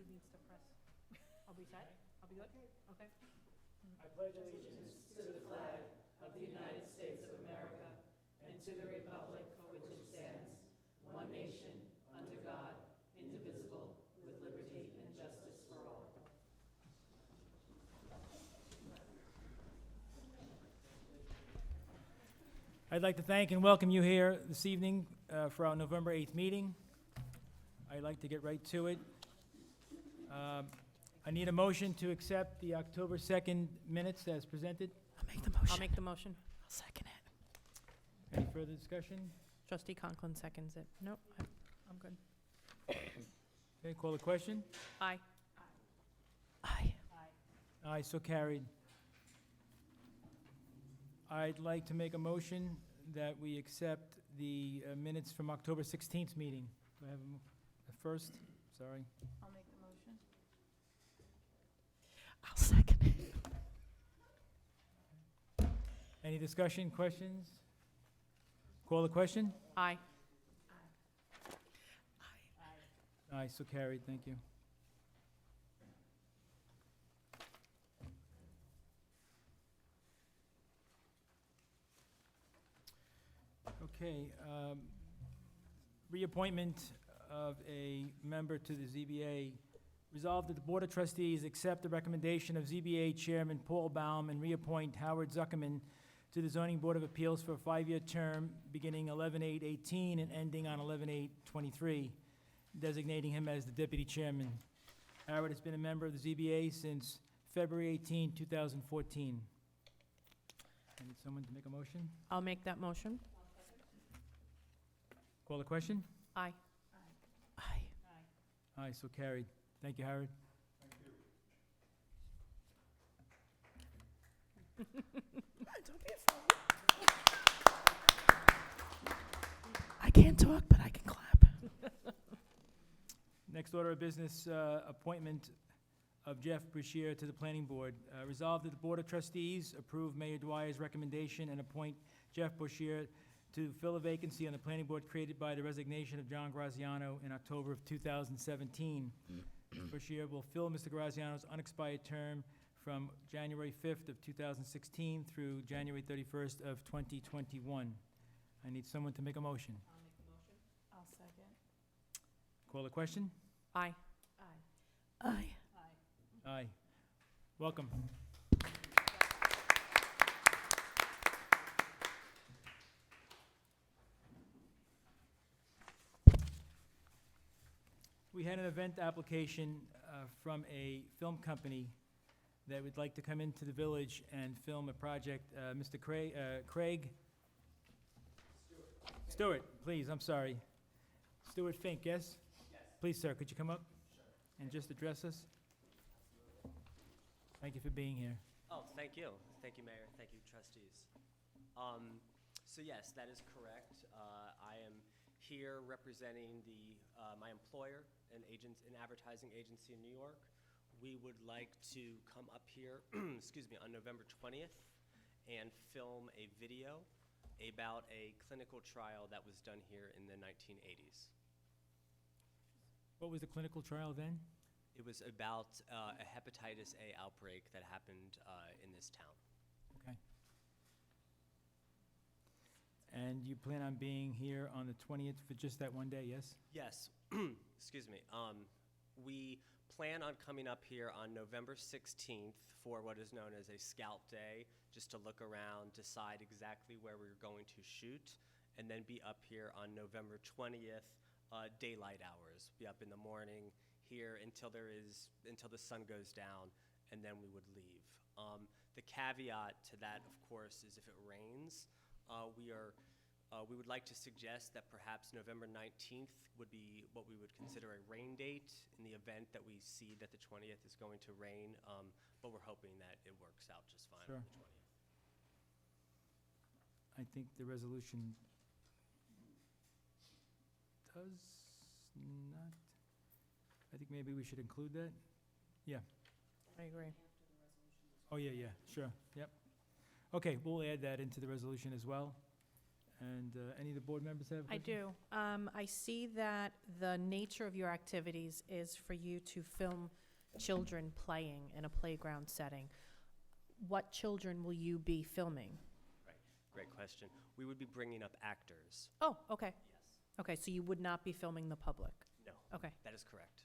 he needs to press. I'll be set? I'll be good? Okay. I pledge allegiance to the flag of the United States of America and to the republic for which it stands, one nation, under God, indivisible, with liberty and justice for all. I'd like to thank and welcome you here this evening for our November 8th meeting. I'd like to get right to it. I need a motion to accept the October 2nd minutes as presented. I'll make the motion. I'll make the motion. I'll second it. Any further discussion? Trustee Conklin seconds it. Nope, I'm good. Okay, call the question. Aye. Aye. Aye, so carried. I'd like to make a motion that we accept the minutes from October 16th meeting. Do I have a first? Sorry. I'll make the motion. I'll second it. Any discussion, questions? Call the question. Aye. Aye, so carried, thank you. Okay, reappointment of a member to the ZBA. Resolved that the Board of Trustees accept the recommendation of ZBA Chairman Paul Baum and reappoint Howard Zuckerman to the Zoning Board of Appeals for a 5-year term beginning 11/8/18 and ending on 11/8/23, designating him as the Deputy Chairman. Howard has been a member of the ZBA since February 18, 2014. I need someone to make a motion. I'll make that motion. Call the question? Aye. Aye. Aye, so carried. Thank you, Howard. Don't be afraid. I can't talk, but I can clap. Next order of business, appointment of Jeff Brashear to the Planning Board. Resolved that the Board of Trustees approve Mayor Dwyer's recommendation and appoint Jeff Brashear to fill a vacancy on the Planning Board created by the resignation of John Graziano in October of 2017. Brashear will fill Mr. Graziano's unexpired term from January 5th of 2016 through January 31st of 2021. I need someone to make a motion. I'll make the motion. I'll second. Call the question? Aye. Aye. Aye. Welcome. We had an event application from a film company that would like to come into the village and film a project. Mr. Craig? Stewart, please, I'm sorry. Stewart Fink, yes? Yes. Please, sir, could you come up? Sure. And just address us? Thank you for being here. Oh, thank you. Thank you, Mayor. Thank you, trustees. So yes, that is correct. I am here representing my employer, an advertising agency in New York. We would like to come up here, excuse me, on November 20th and film a video about a clinical trial that was done here in the 1980s. What was the clinical trial then? It was about a hepatitis A outbreak that happened in this town. Okay. And you plan on being here on the 20th for just that one day, yes? Yes, excuse me. We plan on coming up here on November 16th for what is known as a Scout Day, just to look around, decide exactly where we're going to shoot, and then be up here on November 20th, daylight hours. Be up in the morning here until the sun goes down, and then we would leave. The caveat to that, of course, is if it rains, we would like to suggest that perhaps November 19th would be what we would consider a rain date in the event that we see that the 20th is going to rain, but we're hoping that it works out just fine Sure. on the 20th. I think the resolution does not, I think maybe we should include that. Yeah. I agree. Oh, yeah, sure, yep. Okay, we'll add that into the resolution as well. And any of the board members have I questions? do. I see that the nature of your activities is for you to film children playing in a playground setting. What children will you be filming? Great question. We would be bringing up actors. Oh, okay. Yes. Okay, so you would not be filming the public? No, Okay. that is correct.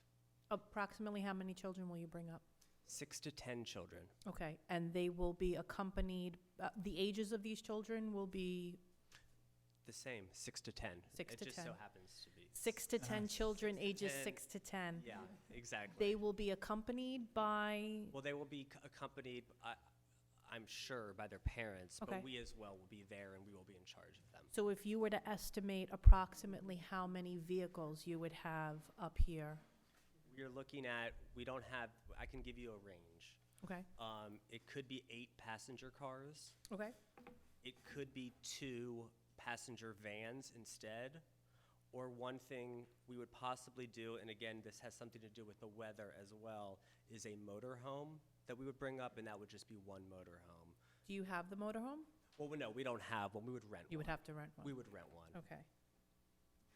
Approximately how many children will you bring up? 6 to 10 children. Okay, and they will be accompanied, the ages of these children will be The same, 6 to 10. 6 to It just so 10. happens to be. 6 to 10 children, 6 to ages 10. 6 to 10. Yeah, exactly. They will be accompanied by, Well, they will be accompanied, I'm sure, by their parents, Okay. but we as well will be there and we will be in charge of them. so if you were to estimate approximately how many vehicles you would have up here? We're looking at, we don't have, I can give you a range. Okay, It could be 8 passenger cars. okay, It could be 2 passenger vans instead. Or one thing we would possibly do, and again, this has something to do with the weather as well, is a motorhome that we would bring up, and that would just be one motorhome. do you have the motorhome? Well, no, we don't have one. We would rent one. You would have to rent one. We would rent one. Okay,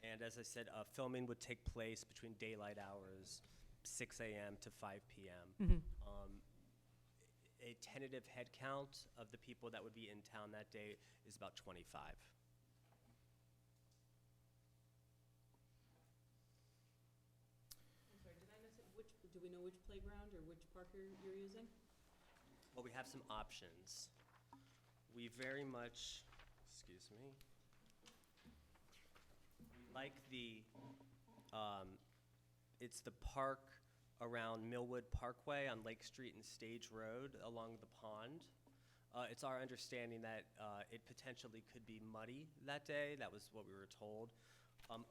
And as I said, filming would take place between daylight hours, 6 a.m. to 5 p.m. mhm, A tentative head count of the people that would be in town that day is about 25. I'm sorry, did I miss it? Do we know which playground or which park you're using? Well, we have some options. We very much, excuse me, we like it's the park around Millwood Parkway on Lake Street and Stage Road along the pond. It's our understanding that it potentially could be muddy that day. That was what we were told.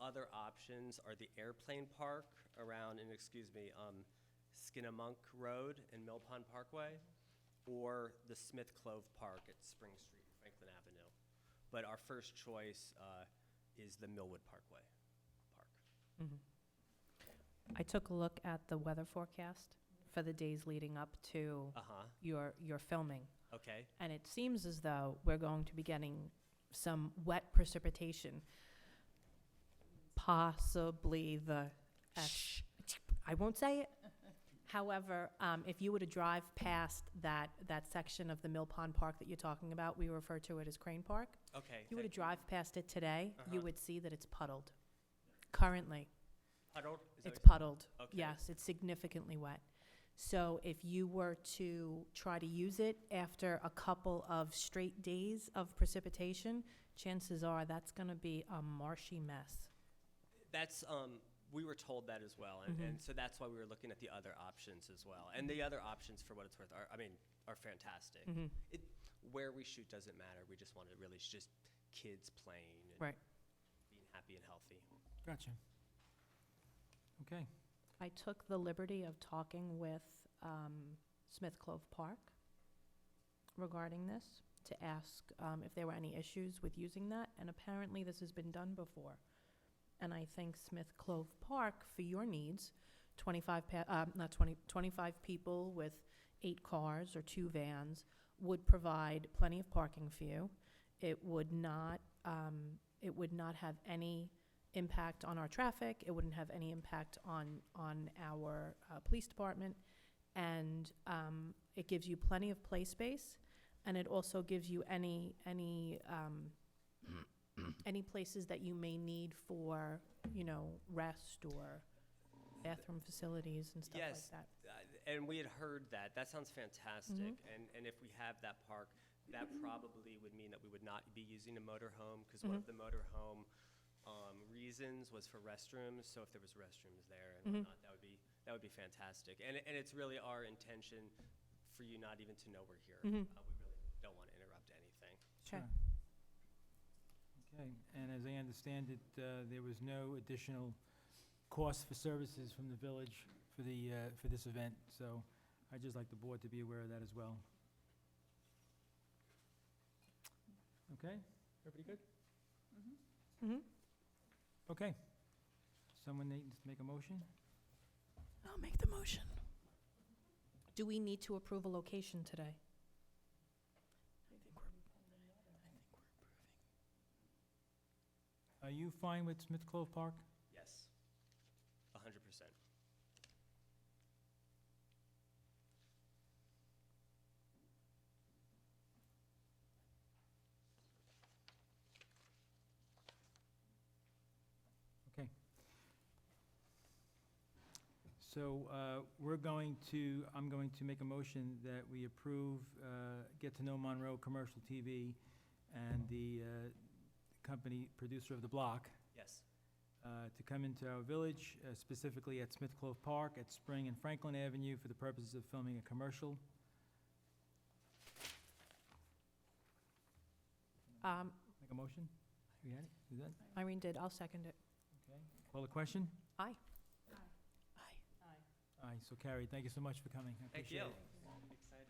Other options are the Airplane Park around, Skinnamonk Road and Mill Pond Parkway, or the Smith Clove Park at Spring Street, Franklin Avenue. But our first choice is the Millwood Parkway Park. mhm. I took a look at the weather forecast for the days leading up to Uh-huh, your filming, okay. and it seems as though we're going to be getting some wet precipitation. Possibly I won't say it. However, if you were to drive past that section of the Mill Pond Park that you're talking about, we refer to it as Crane Park. Okay. If you were to thank drive past it today, you Uh-huh. would see that it's puddled. Currently, Puddled? Is that it's what you- puddled. Okay. Yes, it's significantly wet. So if you were to try to use it after a couple of straight days of precipitation, chances are that's going to be a marshy mess. That's, we were told that as well, and, Mhm. and so that's why we were looking at the other options as well. And the other options, for what it's worth, are fantastic. Mhm. Where we shoot doesn't matter. We just want to really just kids playing and Right. being happy and healthy. Gotcha. Okay. I took the liberty of talking with Smith Clove Park regarding this to ask if there were any issues with using that, and apparently this has been done before. And I think Smith Clove Park, for your needs, 25 people with 8 cars or 2 vans would provide plenty of parking for you. It would not have any impact on our traffic. It wouldn't have any impact on our police department. And it gives you plenty of play space, and it also gives you any places that you may need for, rest or bathroom facilities and stuff Yes. like that. And we had heard that. That sounds fantastic. Mm-hmm. And if we have that park, that probably would mean that we would not be using a motorhome, because one of the motorhome reasons was for restrooms. So if there was restrooms there and Mhm. whatnot, that would be fantastic. And it's really our intention for you not even to know we're here. Mhm. We really don't want to interrupt anything. Okay. Sure. Okay, and as I understand it, there was no additional cost for services from the village for this event, so I'd just like the board to be aware of that as well. Okay, everybody good? Mm-hmm. Okay. Someone needs to make a motion? I'll make the motion. Do we need to approve a location today? Are you fine with Smith Clove Park? Yes, 100%. Okay. So I'm going to make a motion that we approve Get to Know Monroe Commercial TV and the company producer of the block Yes. to come into our village, specifically at Smith Clove Park, at Spring and Franklin Avenue, for the purposes of filming a commercial. Make a motion? We had it? Is that? Irene did, I'll second it. Okay. Call the question? Aye. Aye. Aye, so carried. Thank you so much for coming. I Thank appreciate you. it. Excited.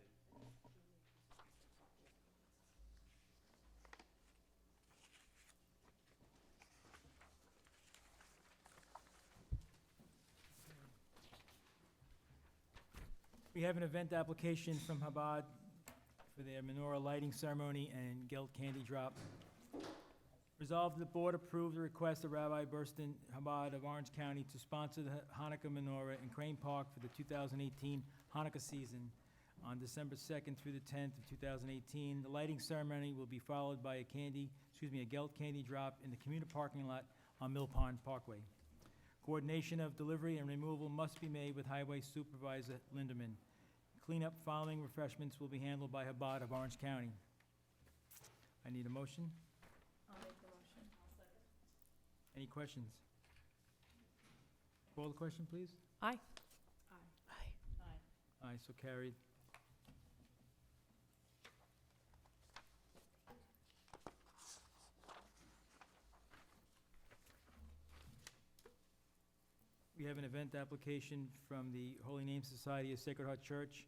We have an event application from Chabad for their menorah lighting ceremony and gelt candy drop. Resolved, the board approved the request of Rabbi Burston Chabad of Orange County to sponsor the Hanukkah menorah in Crane Park for the 2018 Hanukkah season on December 2nd through the 10th of 2018. The lighting ceremony will be followed by a gelt candy drop in the community parking lot on Mill Pond Parkway. Coordination of delivery and removal must be made with Highway Supervisor Linderman. Cleanup following refreshments will be handled by Chabad of Orange County. I need a motion. I'll make the motion. Any questions? Call the question, please. Aye. Aye. Aye, so carried. We have an event application from the Holy Name Society of Sacred Heart Church.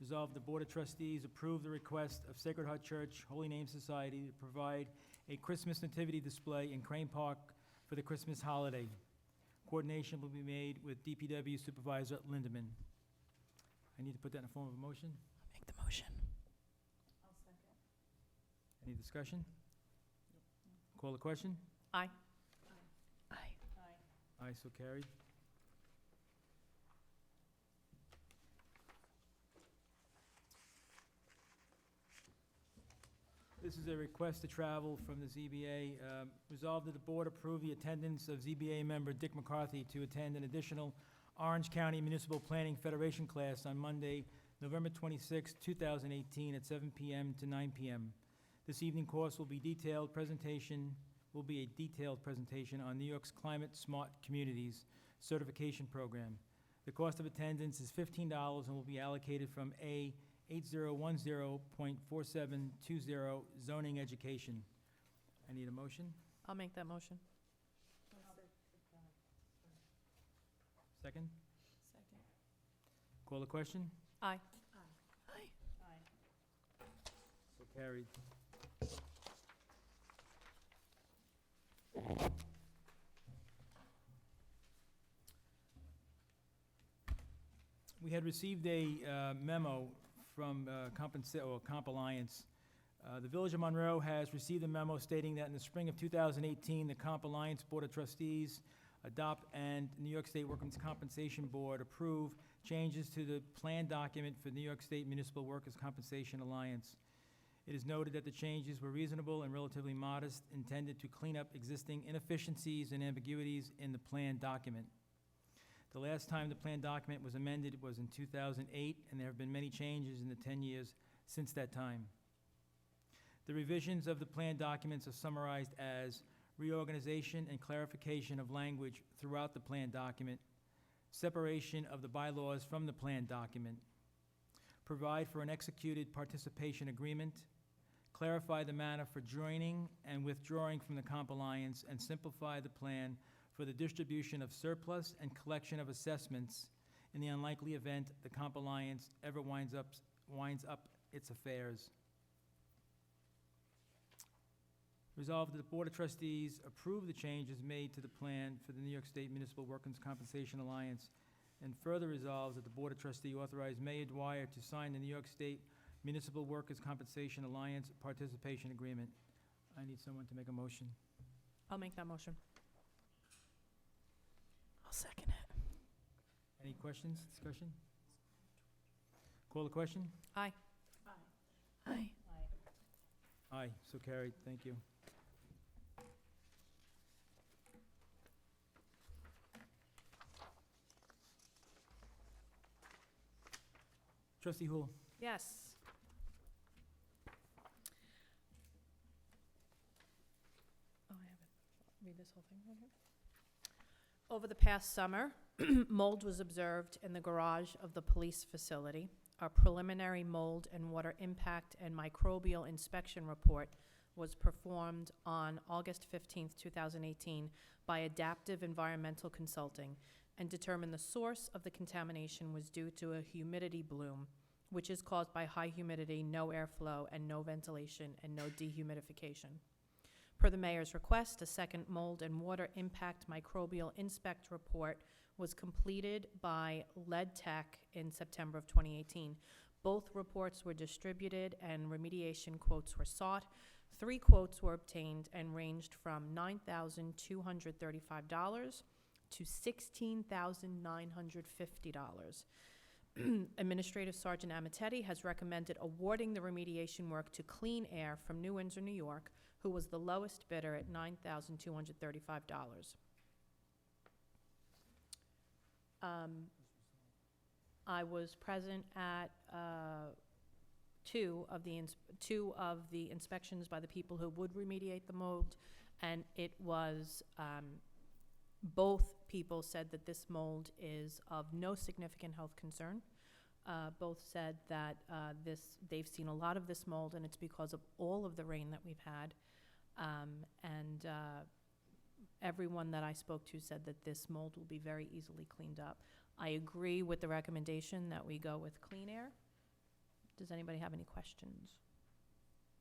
Resolved, the Board of Trustees approve the request of Sacred Heart Church Holy Name Society to provide a Christmas nativity display in Crane Park for the Christmas holiday. Coordination will be made with DPW Supervisor Lindeman. I need to put that in the form of a motion. I'll make the motion. I'll second. Any discussion? Call the question? Aye. Aye. Aye. Aye, so carried. This is a request to travel from the ZBA. Resolved that the board approve the attendance of ZBA member Dick McCarthy to attend an additional Orange County Municipal Planning Federation class on Monday, November 26, 2018, at 7 p.m. to 9 p.m. This evening course will be a detailed presentation on New York's Climate Smart Communities certification program. The cost of attendance is $15 and will be allocated from A 8010.4720 zoning education. I need a motion. I'll make that motion. Second? Second. Call the question? Aye. Aye. Aye. So carried. We had received a memo from Comp Alliance. The Village of Monroe has received a memo stating that in the spring of 2018, the Comp Alliance Board of Trustees adopt and New York State Workers' Compensation Board approve changes to the plan document for New York State Municipal Workers' Compensation Alliance. It is noted that the changes were reasonable and relatively modest, intended to clean up existing inefficiencies and ambiguities in the plan document. The last time the plan document was amended was in 2008, and there have been many changes in the 10 years since that time. The revisions of the plan documents are summarized as reorganization and clarification of language throughout the plan document, separation of the bylaws from the plan document, provide for an executed participation agreement, clarify the manner for joining and withdrawing from the Comp Alliance, and simplify the plan for the distribution of surplus and collection of assessments in the unlikely event the Comp Alliance ever winds up its affairs. Resolved that the Board of Trustees approve the changes made to the plan for the New York State Municipal Workers' Compensation Alliance, and further resolves that the Board of Trustees authorize Mayor Dwyer to sign the New York State Municipal Workers' Compensation Alliance Participation Agreement. I need someone to make a motion. I'll make that motion. I'll second it. Any questions, discussion? Call the question? Aye. Aye. Aye, so carried, thank you. Trustee Hul. Yes. Oh, I have it. Read this whole thing right here. Over the past summer, mold was observed in the garage of the police facility. A preliminary mold and water impact and microbial inspection report was performed on August 15th, 2018 by Adaptive Environmental Consulting and determined the source of the contamination was due to a humidity bloom, which is caused by high humidity, no airflow, and no ventilation and no dehumidification. Per the mayor's request, a second mold and water impact microbial inspect report was completed by Lead Tech in September of 2018. Both reports were distributed and remediation quotes were sought. 3 quotes were obtained and ranged from $9,235 to $16,950. Administrative Sergeant Amatetti has recommended awarding the remediation work to Clean Air from New Windsor, New York, who was the lowest bidder at $9,235. I was present at two of the inspections by the people who would remediate the mold, and it was, both people said that this mold is of no significant health concern. Both said that they've seen a lot of this mold, and it's because of all of the rain that we've had. Everyone that I spoke to said that this mold will be very easily cleaned up. I agree with the recommendation that we go with Clean Air. Does anybody have any questions?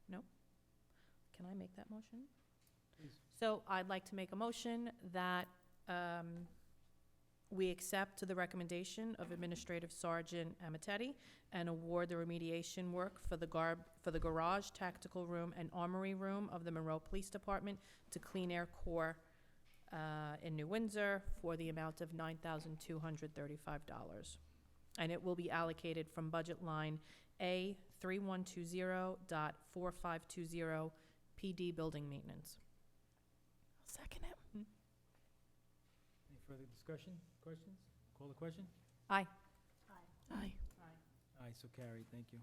No? Can I make that motion? Please. So I'd like to make a motion that we accept the recommendation of Administrative Sergeant Amatetti and award the remediation work for the garage, tactical room, and armory room of the Monroe Police Department to Clean Air Corps in New Windsor for the amount of $9,235. And it will be allocated from budget line A3120.4520 PD building maintenance. I'll second it. Any further discussion, questions? Call the question? Aye. Aye. Aye, so carried, thank you.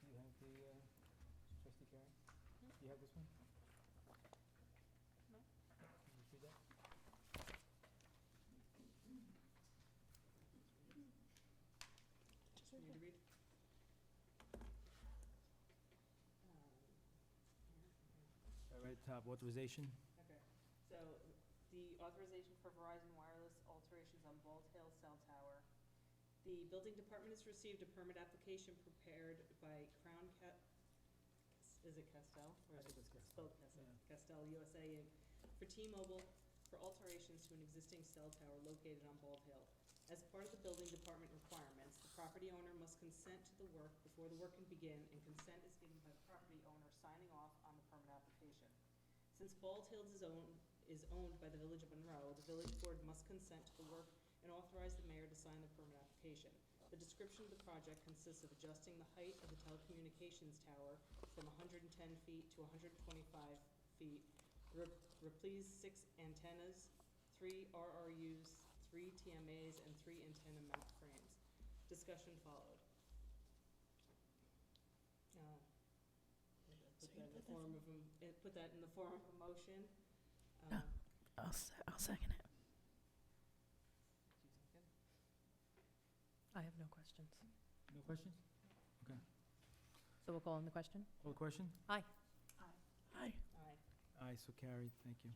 Do you have the, trustee Karen? Do you have this one? No. Can you just read that? For you to read? Right at the top, authorization. Okay, so the authorization for Verizon Wireless alterations on Bald Hill Cell Tower. The building department has received a permit application prepared by is it Castel? Or is it spelled Castel? Castel USA Inc. for T-Mobile for alterations to an existing cell tower located on Bald Hill. As part of the building department requirements, the property owner must consent to the work before the work can begin, and consent is given by the property owner signing off on the permit application. Since Bald Hills is owned by the Village of Monroe, the village board must consent to the work and authorize the mayor to sign the permit application. The description of the project consists of adjusting the height of the telecommunications tower from 110 feet to 125 feet, replace 6 antennas, 3 RRUs, 3 TMAs, and 3 antenna mount frames. Discussion followed. Put that in the form of a motion. No. I'll second it. I have no questions. No questions? Okay. So we'll call in the question? Call the question? Aye. Aye. Aye, so carried, thank you.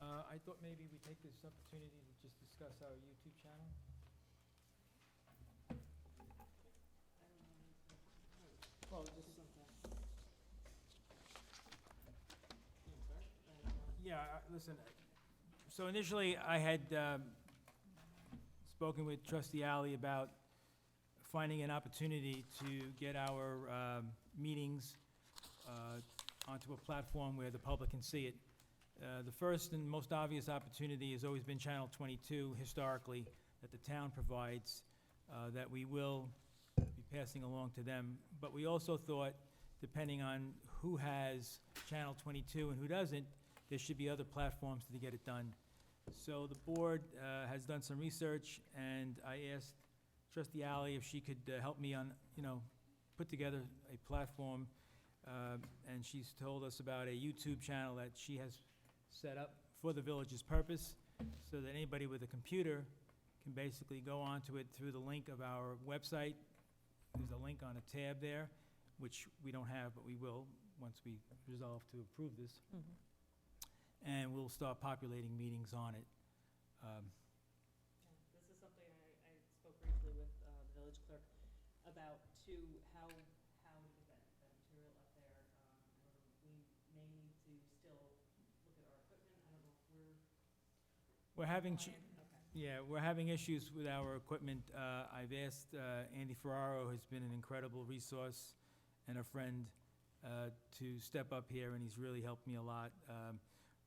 I thought maybe we'd take this opportunity to just discuss our YouTube channel. listen, so initially, I had spoken with Trustee Alley about finding an opportunity to get our meetings onto a platform where the public can see it. The first and most obvious opportunity has always been Channel 22, historically, that the town provides, that we will be passing along to them. But we also thought, depending on who has Channel 22 and who doesn't, there should be other platforms to get it done. So the board has done some research, and I asked Trustee Alley if she could help me on, put together a platform. And she's told us about a YouTube channel that she has set up for the village's purpose, so that anybody with a computer can basically go onto it through the link of our website. There's a link on a tab there, which we don't have, but we will once we resolve to approve this. Mhm. And we'll start populating meetings on it. This is something I spoke briefly with the village clerk about, to how to get that material up there. We may need to still look at our equipment. I don't know if We're having, okay. yeah, we're having issues with our equipment. I've asked, Andy Ferraro has been an incredible resource and a friend to step up here, and he's really helped me a lot.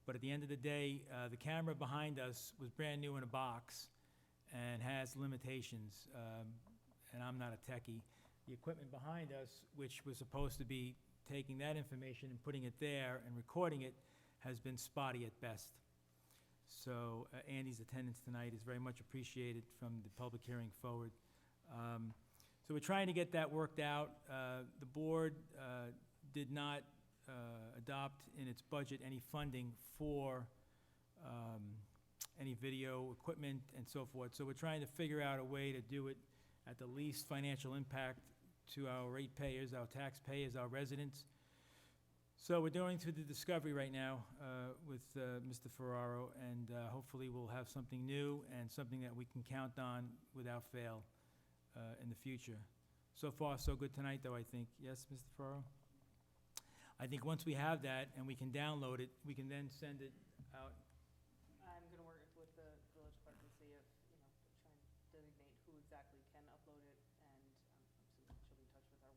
But at the end of the day, the camera behind us was brand new in a box and has limitations, and I'm not a techie. The equipment behind us, which was supposed to be taking that information and putting it there and recording it, has been spotty at best. So Andy's attendance tonight is very much appreciated from the public hearing forward. So we're trying to get that worked out. The board did not adopt in its budget any funding for any video equipment and so forth. So we're trying to figure out a way to do it at the least financial impact to our ratepayers, our taxpayers, our residents. So we're going through the discovery right now with Mr. Ferraro, and hopefully we'll have something new and something that we can count on without fail in the future. So far, so good tonight, though, I think. Yes, Mr. Ferraro? I think once we have that and we can download it, we can then send it out. I'm going to work with the village clerk and see if, try and designate who exactly can upload it, and she'll be in touch with our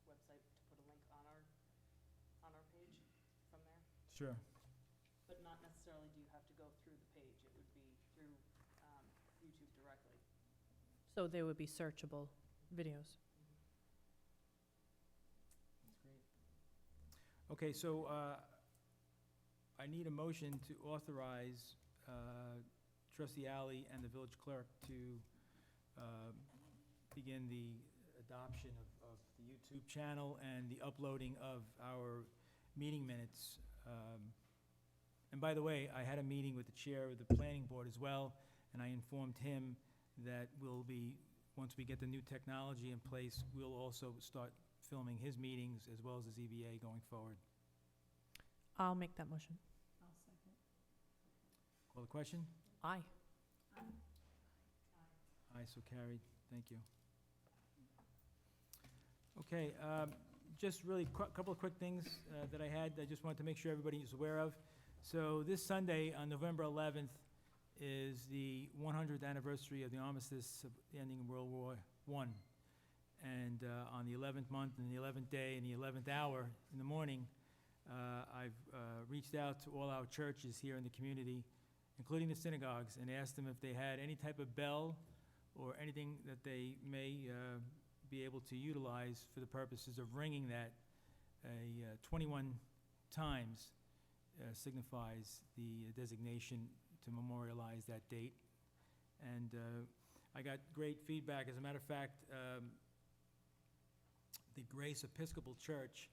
website to put a link on our page from there. Sure. But not necessarily do you have to go through the page. It would be through YouTube directly. So there would be searchable videos. Okay, so I need a motion to authorize Trustee Alley and the village clerk to begin the adoption of the YouTube channel and the uploading of our meeting minutes. And by the way, I had a meeting with the chair of the planning board as well, and I informed him that we'll be, once we get the new technology in place, we'll also start filming his meetings as well as the ZBA going forward. I'll make that motion. I'll second. Call the question? Aye. Aye, so carried. Thank you. Okay, just really couple of quick things that I had, I just wanted to make sure everybody is aware of. So this Sunday, on November 11th, is the 100th anniversary of the armistice of the ending of World War I. And on the 11th month and the 11th day and the 11th hour in the morning, I've reached out to all our churches here in the community, including the synagogues, and asked them if they had any type of bell or anything that they may be able to utilize for the purposes of ringing that. 21 times signifies the designation to memorialize that date. And I got great feedback. As a matter of fact, the Grace Episcopal Church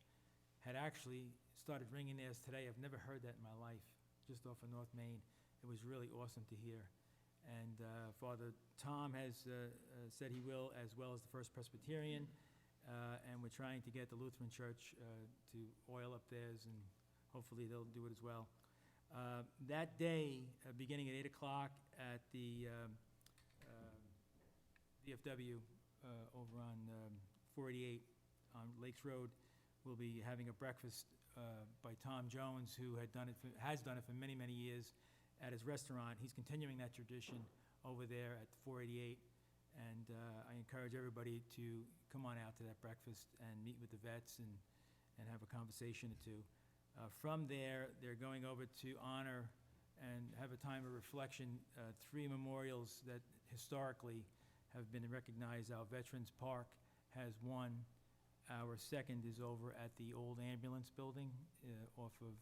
had actually started ringing theirs today. I've never heard that in my life, just off of North Main. It was really awesome to hear. And Father Tom has said he will, as well as the First Presbyterian. And we're trying to get the Lutheran Church to oil up theirs, and hopefully they'll do it as well. That day, beginning at 8 o'clock at the VFW over on 488 on Lakes Road, we'll be having a breakfast by Tom Jones, who has done it for many, many years at his restaurant. He's continuing that tradition over there at 488, and I encourage everybody to come on out to that breakfast and meet with the vets and have a conversation or two. From there, they're going over to honor and have a time of reflection, 3 memorials that historically have been recognized. Our Veterans Park has one. Our second is over at the old ambulance building off of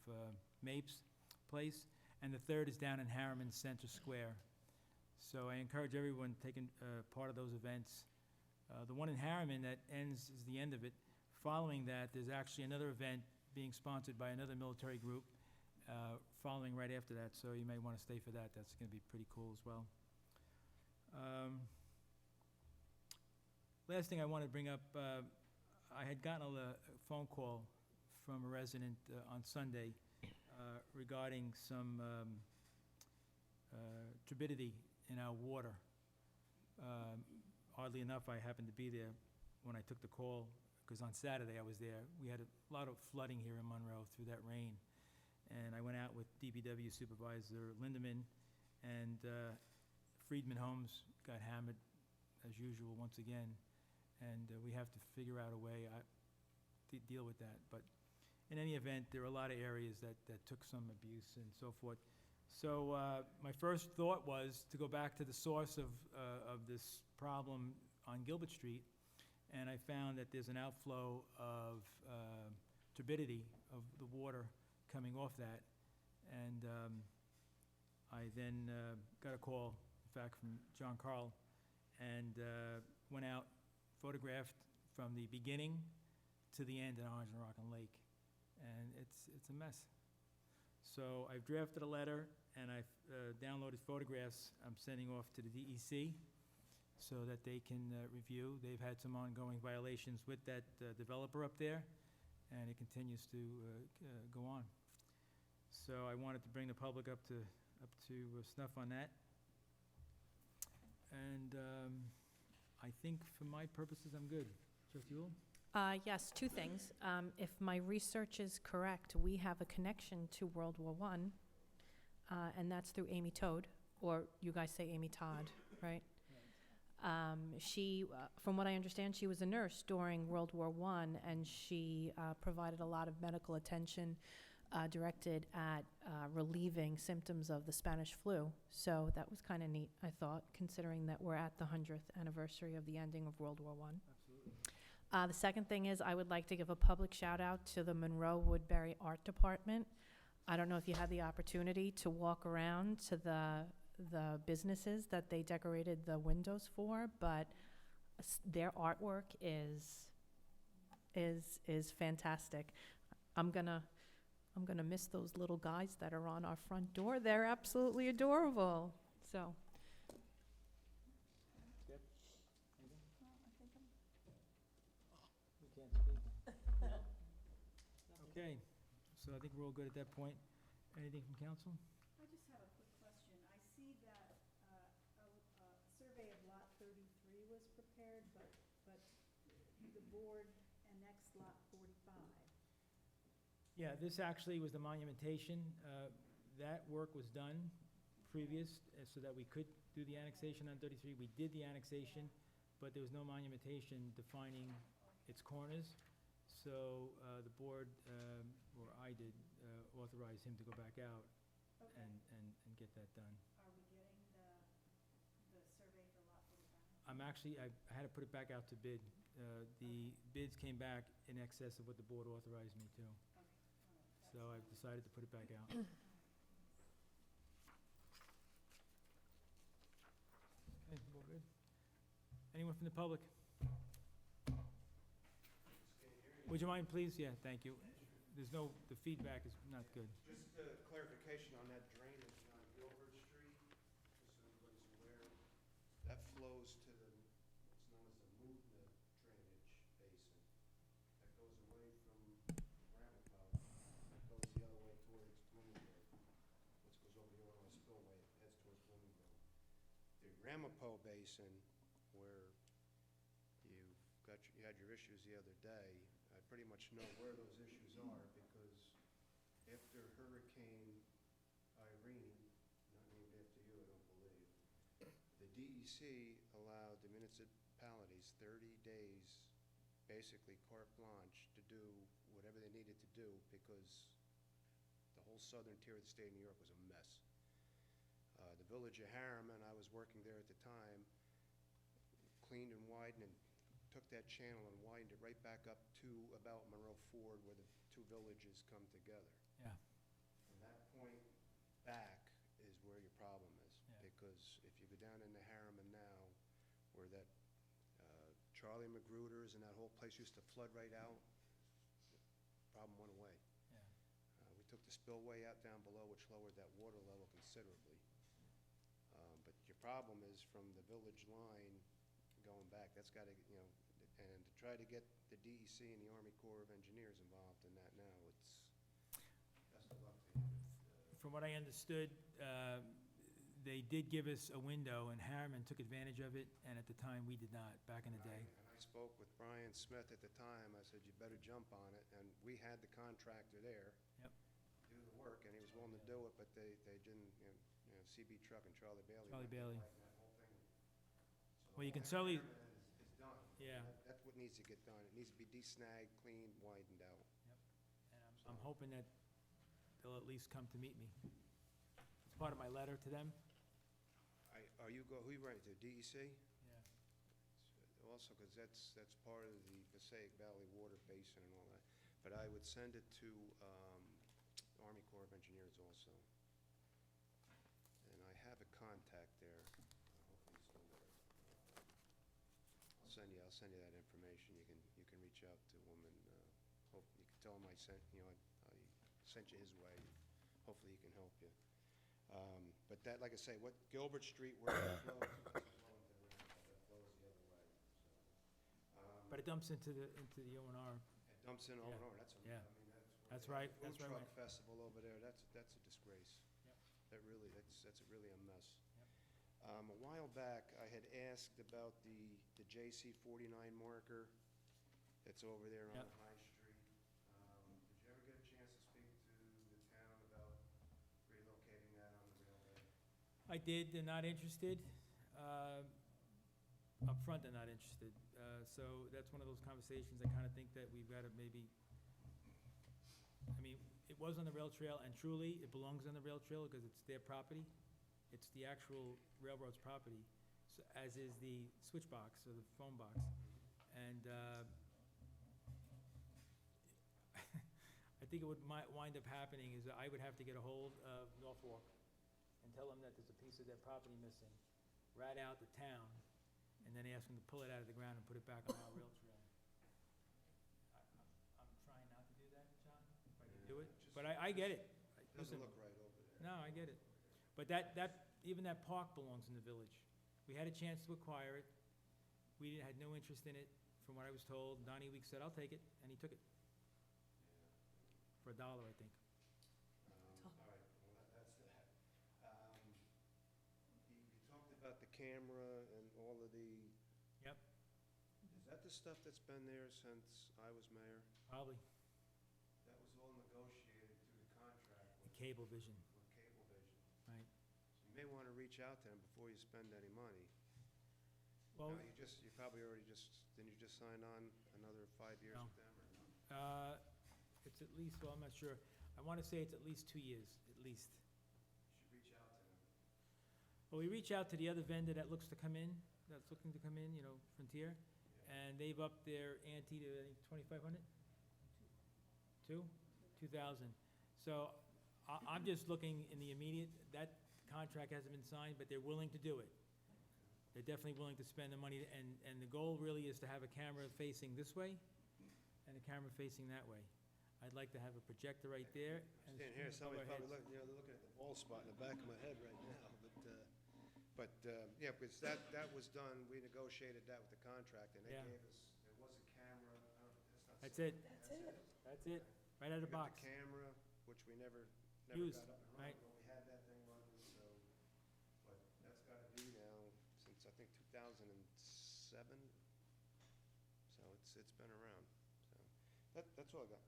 Mapes Place. And the third is down in Harriman Center Square. So I encourage everyone taking part of those events. The one in Harriman that ends is the end of it. Following that, there's actually another event being sponsored by another military group following right after that. So you may want to stay for that. That's going to be pretty cool as well. Last thing I want to bring up, I had gotten a phone call from a resident on Sunday regarding some turbidity in our water. Oddly enough, I happened to be there when I took the call, because on Saturday I was there. We had a lot of flooding here in Monroe through that rain. And I went out with DPW Supervisor Lindeman, and Friedman Homes got hammered as usual once again. And we have to figure out a way to deal with that. But in any event, there are a lot of areas that took some abuse and so forth. So my first thought was to go back to the source of this problem on Gilbert Street, and I found that there's an outflow of turbidity of the water coming off that. And I then got a call, in fact, from John Carl, and went out, photographed from the beginning to the end in Orange and Rockland Lake, and it's a mess. So I've drafted a letter, and I've downloaded photographs I'm sending off to the DEC so that they can review. They've had some ongoing violations with that developer up there, and it continues to go on. So I wanted to bring the public up to snuff on that. And I think for my purposes, I'm good. Trustee Ewell? Yes, 2 things. If my research is correct, we have a connection to World War I, and that's through Amy Toad, or you guys say Amy Todd, right? She, from what I understand, she was a nurse during World War I, and she provided a lot of medical attention directed at relieving symptoms of the Spanish flu. So that was kind of neat, I thought, considering that we're at the 100th anniversary of the ending of World War I. Absolutely. The second thing is I would like to give a public shout out to the Monroe Woodbury Art Department. I don't know if you had the opportunity to walk around to the businesses that they decorated the windows for, but their artwork is fantastic. I'm gonna miss those little guys that are on our front door. They're absolutely adorable. So. You can't speak. Okay, so I think we're all good at that point. Anything from council? I just have a quick question. I see that a survey of Lot 33 was prepared, but the board annexed Lot 45. Yeah, this actually was the monumentation. That work was done previous so that we could do the annexation on 33. We did the annexation, but there was no monumentation defining its corners. So the board, or I did, authorize him to go back out Okay. and get that done. Are we getting the survey for Lot 45? I had to put it back out to bid. The bids came back in excess of what the board authorized me to. Okay, all right. So I've decided to put it back out. Okay, all good. Anyone from the public? Would you mind, please? Yeah, thank you. The feedback is not good. Just a clarification on that drainage on Gilbert Street, just so everybody's aware. That flows to what's known as the movement drainage basin. That goes away from Ramapo, that goes the other way towards Bloomingdale, which goes over the Illinois Spillway, heads towards Bloomingdale. The Ramapo Basin, where you had your issues the other day, I pretty much know where those issues are because after Hurricane Irene, not named after you, I don't believe, the DEC allowed the municipalities 30 days, basically carte blanche, to do whatever they needed to do because the whole southern tier of the state of New York was a mess. The village of Harriman, I was working there at the time, cleaned and widened and took that channel and widened it right back up to about Monroe Ford where the two villages come together. Yeah. From that point back is where your problem is. Yeah. Because if you go down into Harriman now, where that Charlie Magruder's and that whole place used to flood right out, problem went away. Yeah. We took the spillway out down below, which lowered that water level considerably. But your problem is from the village line going back, that's got to, you know, and to try to get the DEC and the Army Corps of Engineers involved in that now, it's, best of luck to you. From what I understood, they did give us a window, and Harriman took advantage of it, and at the time, we did not, back in the day. And I spoke with Brian Smith at the time, I said, you better jump on it, and we had the contractor there. Yep. Do the work, and he was willing to do it, but they didn't, CB Truck and Charlie Bailey. Charlie went Bailey. lighting that whole thing. So Well, you can the whole certainly- Harriman is done. Yeah. That's what needs to get done, it needs to be de-snagged, cleaned, widened out. And I'm hoping that they'll at least come to meet me. It's part of my letter to them. Who you writing to, DEC? Yeah. Also, because that's part of the Passaic Valley Water Basin and all that. But I would send it to Army Corps of Engineers also. And I have a contact there. Hopefully he's still there. I'll send you that information. You can reach out to him and hope you can tell him I sent you his way. Hopefully he can help you. But that, like I say, what Gilbert Street where it flows, that flows the other way. So, But it dumps into the O and R. it dumps in Yeah. O&R, that's, Yeah. I mean, That's right, that's Food right, truck right. festival over there, that's a disgrace. Yep. That's really a mess. Yep. A while back, I had asked about the JC 49 marker that's over there on Yep. High Street. Did you ever get a chance to speak to the town about relocating that on the railway? I did, they're not interested. Up front, they're not interested. So that's one of those conversations I kind of think that we've got to maybe, I mean, it was on the rail trail, and truly, it belongs on the rail trail because it's their property. It's the actual railroad's property, so, as is the switch box or the phone box. And I think might wind up happening is that I would have to get a hold of Norfolk and tell them that there's a piece of their property missing, rat out the town, and then ask them to pull it out of the ground and put it back on our rail trail. I'm trying not to do that, John, if I can do it, but I get it. Doesn't Listen, look right over there. no, I get it. But even that park belongs in the village. We had a chance to acquire it. We had no interest in it, from what I was told. Donnie Weeks said, "I'll take it," and he took it. For $1, I think. All right, well, that's that. You talked about the camera and all of the... Yep. Is that the stuff that's been there since I was mayor? Probably. That was all negotiated through the contract with Cablevision, Cablevision. right. So you may want to reach out to them before you spend any money. Well, Now, you probably already didn't you just sign on another 5 years No. with them or no? it's at least, well, I'm not sure. I want to say it's at least 2 years, at least. You should reach out to them. Well, we reach out to the other vendor that's looking to come in, Frontier, and they've upped their ante to, I think, 2,500? 2,000. So I'm just looking in the immediate, that contract hasn't been signed, but they're willing to do it. They're definitely willing to spend the money, and the goal really is to have a camera facing this way and a camera facing that way. I'd like to have a projector right there. and Standing here, screen above somebody's our probably heads. they're looking at the bald spot in the back of my head right now, but, yeah, because that was done, we negotiated that with the contract, and they Yeah. gave us, there was a camera, That's it. That's it, right out of the We got box. the camera, which we never Used, got up and right. running, but we had that thing running, so, but that's gotta be now since, I think, 2007. So it's been around, so, that's all I got.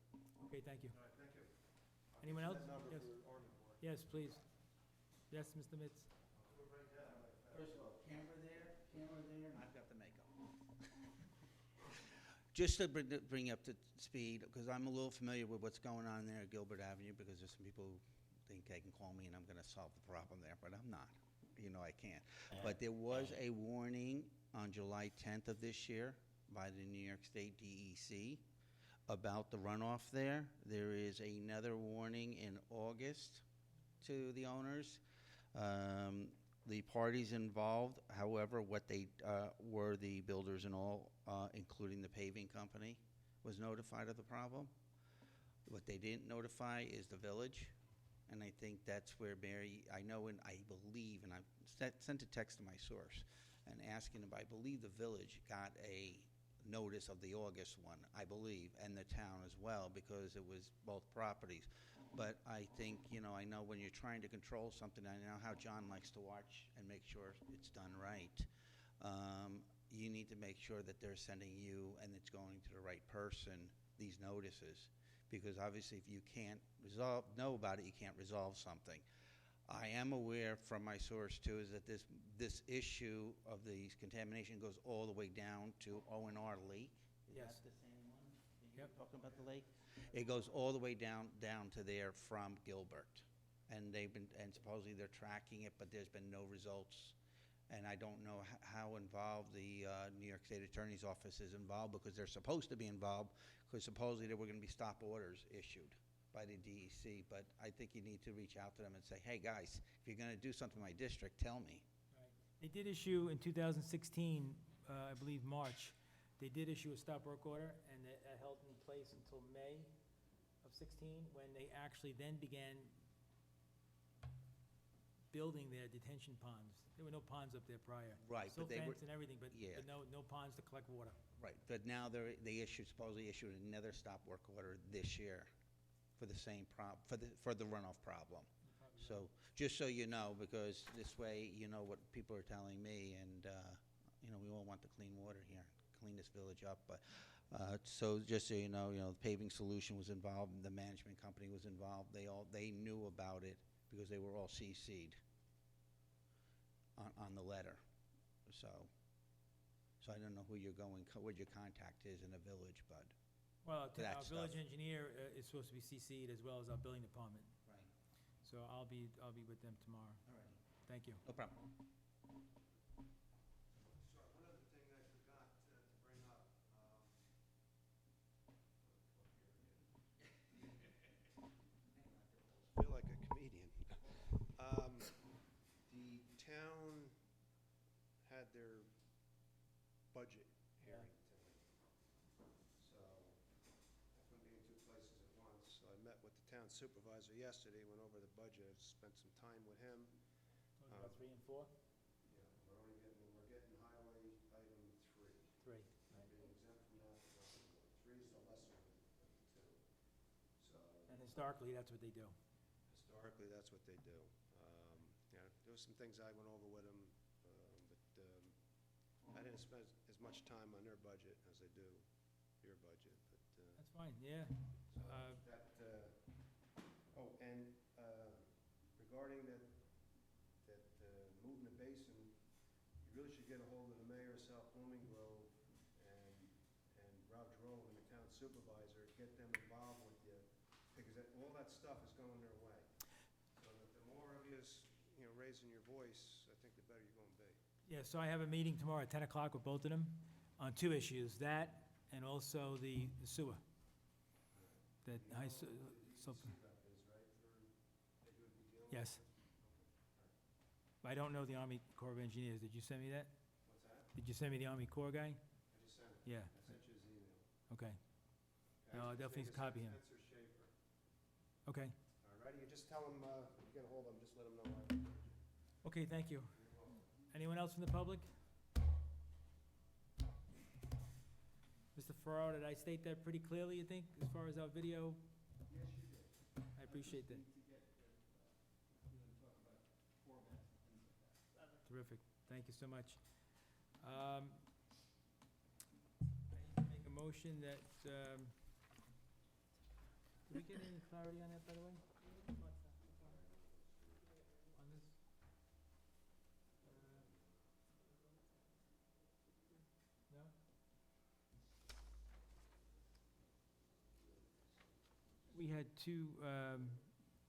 Okay, thank you. All right, thank you. Anyone else? That number Yes. for Army Corps. Yes, please. Yes, Mr. Mitz? First of all, camera there, I've got the makeup. Just to bring you up to speed, because I'm a little familiar with what's going on there at Gilbert Avenue, because there's some people who think they can call me and I'm gonna solve the problem there, but I'm not. You know I can't. But there was a warning on July 10th of this year by the New York State DEC about the runoff there. There is another warning in August to the owners. The parties involved, however, what they were the builders and all, including the paving company, was notified of the problem. What they didn't notify is the village, and I think that's where Mary, I know and I believe, and I've sent a text to my source and asking them, I believe the village got a notice of the August one, I believe, and the town as well, because it was both properties. But I think, I know when you're trying to control something, I know how John likes to watch and make sure it's done right. You need to make sure that they're sending you, and it's going to the right person, these notices. Because obviously if you can't know about it, you can't resolve something. I am aware from my source too, is that this issue of the contamination goes all the way down to O&R Lake. Is Yes. that the same one that Yep. you're talking about, the lake? It goes all the way down to there from Gilbert. And supposedly they're tracking it, but there's been no results. And I don't know how involved the New York State Attorney's Office is involved, because they're supposed to be involved, because supposedly there were going to be stop orders issued by the DEC. But I think you need to reach out to them and say, hey, guys, if you're going to do something in my district, tell me. They did issue in 2016, I believe March, they did issue a stop work order, and that held in place until May of 16, when they actually then began building their detention ponds. There were no ponds up there prior. Right, Still but they were, fenced and everything, but yeah. no ponds to collect water. right, but now they supposedly issued another stop work order this year for the same for the runoff problem. So, just so you know, because this way you know what people are telling me, and, we all want the clean water here, clean this village up, but, so just so you know, the paving solution was involved, and the management company was involved, they knew about it, because they were all CC'd on the letter, so I don't know who what your contact is in the village, but. Well, That our stuff. village engineer is supposed to be CC'd, as well as our building department. Right. So I'll be with them tomorrow. All right. Thank you. No problem. Sorry, one other thing I forgot to bring up. Feel like a comedian. The town had their budget hearing tonight. So I couldn't be in two places at once. So I met with the town supervisor yesterday, went over the budget, spent some time with him. About 3 and 4? Yeah, we're getting highway item 3. 3. We're being exempt from that, but not from 3 is the lesser of the 2. So And historically, that's what they do. historically, that's what they do. There were some things I went over with them, but I didn't spend as much time on their budget as I do your budget, but. That's fine, yeah. And regarding moving the basin, you really should get a hold of the mayor of South Blooming-Grove and Rob Jerome and the town supervisor, get them involved with you, because all that stuff is going their way. So that the more of you raising your voice, I think the better you're going to be. Yeah, so I have a meeting tomorrow at 10 o'clock with both of them on 2 issues, that and also the sewer. That high, so, CPAP is, right? They would be dealing with. yes. I don't know the Army Corps of Engineers. Did you send me that? What's that? Did you send me the Army Corps guy? I just sent it. Yeah, I sent you his email. okay, Okay? No, I'll His definitely name is copy him. Spencer Schaefer. okay. All righty, you just tell him, if you get a hold of him, just let him know I referred you. Okay, thank you. You're welcome. Anyone else from the public? Mr. Farrar, did I state that pretty clearly, you think, as far as our video? Yes, you did. I appreciate that. Terrific. Thank you so much. I need to make a motion that, did we get any clarity on that, by the way? we had two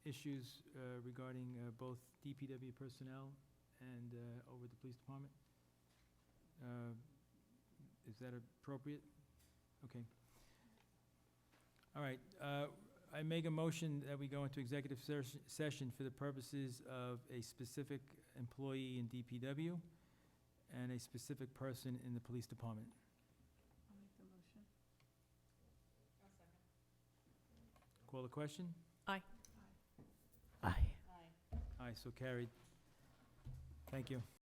issues regarding both DPW personnel and over at the police department. Is that appropriate? Okay. All right. I make a motion that we go into executive session for the purposes of a specific employee in DPW and a specific person in the police department. I'll make the motion. Call the question? Aye. Aye, so carried. Thank you.